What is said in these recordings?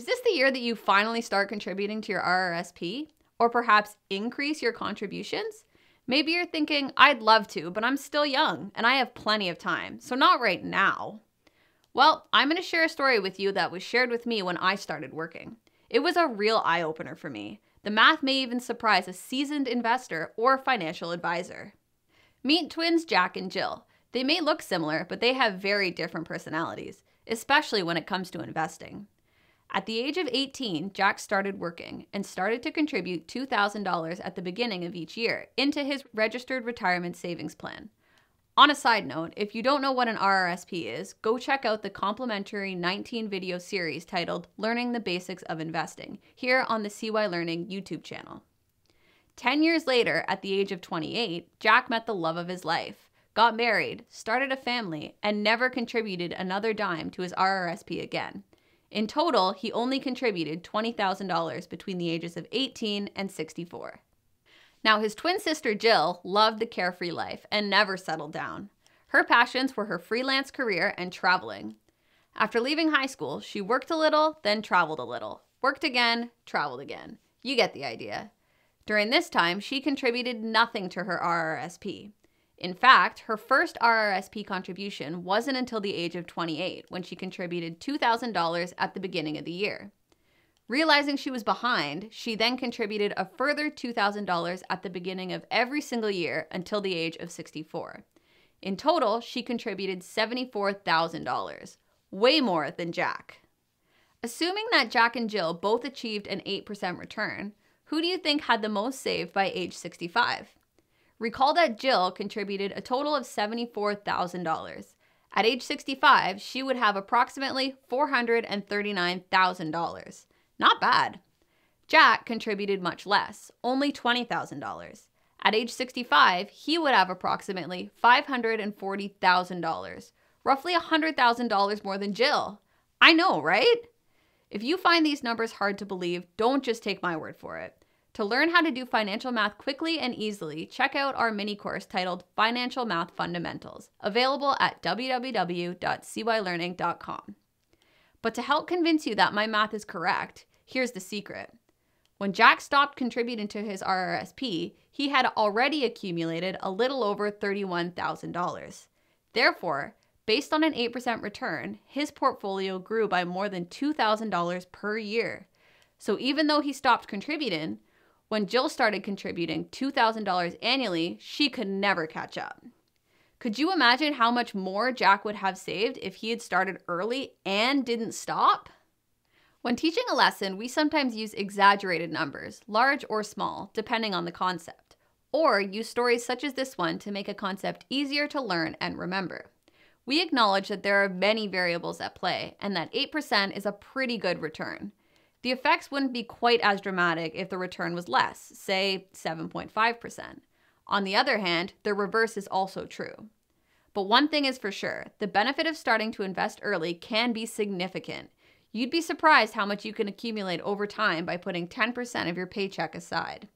Is this the year that you finally start contributing to your RRSP? Or perhaps increase your contributions? Maybe you're thinking, I'd love to, but I'm still young and I have plenty of time, so not right now. Well, I'm going to share a story with you that was shared with me when I started working. It was a real eye-opener for me. The math may even surprise a seasoned investor or financial advisor. Meet twins Jack and Jill. They may look similar, but they have very different personalities, especially when it comes to investing. At the age of 18, Jack started working and started to contribute $2,000 at the beginning of each year into his registered retirement savings plan. On a side note, if you don't know what an RRSP is, go check out the complimentary 19-video series titled Learning the Basics of Investing here on the SeeWhy Learning YouTube channel. 10 years later, at the age of 28, Jack met the love of his life, got married, started a family, and never contributed another dime to his RRSP again. In total, he only contributed $20,000 between the ages of 18 and 64. Now, his twin sister Jill loved the carefree life and never settled down. Her passions were her freelance career and traveling. After leaving high school, she worked a little, then traveled a little. Worked again, traveled again. You get the idea. During this time, she contributed nothing to her RRSP. In fact, her first RRSP contribution wasn't until the age of 28 when she contributed $2,000 at the beginning of the year. Realizing she was behind, she then contributed a further $2,000 at the beginning of every single year until the age of 64. In total, she contributed $74,000, way more than Jack. Assuming that Jack and Jill both achieved an 8% return, who do you think had the most saved by age 65? Recall that Jill contributed a total of $74,000. At age 65, she would have approximately $439,000. Not bad. Jack contributed much less, only $20,000. At age 65, he would have approximately $540,000, roughly $100,000 more than Jill. I know, right? If you find these numbers hard to believe, don't just take my word for it. To learn how to do financial math quickly and easily, check out our mini course titled Financial Math Fundamentals, available at www.seewhylearning.com. But to help convince you that my math is correct, here's the secret. When Jack stopped contributing to his RRSP, he had already accumulated a little over $31,000. Therefore, based on an 8% return, his portfolio grew by more than $2,000 per year. So even though he stopped contributing, when Jill started contributing $2,000 annually, she could never catch up. Could you imagine how much more Jack would have saved if he had started early and didn't stop? When teaching a lesson, we sometimes use exaggerated numbers, large or small, depending on the concept, or use stories such as this one to make a concept easier to learn and remember. We acknowledge that there are many variables at play and that 8% is a pretty good return. The effects wouldn't be quite as dramatic if the return was less, say 7.5%. On the other hand, the reverse is also true. But one thing is for sure, the benefit of starting to invest early can be significant. You'd be surprised how much you can accumulate over time by putting 10% of your paycheck aside.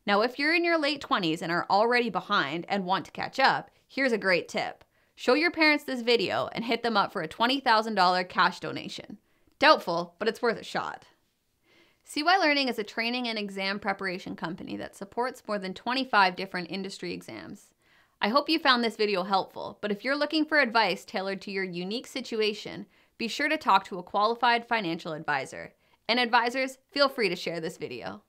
Now, if you're in your late 20s and are already behind and want to catch up, here's a great tip. Show your parents this video and hit them up for a $20,000 cash donation. Doubtful, but it's worth a shot. SeeWhy Learning is a training and exam preparation company that supports more than 25 different industry exams. I hope you found this video helpful, but if you're looking for advice tailored to your unique situation, be sure to talk to a qualified financial advisor. And advisors, feel free to share this video.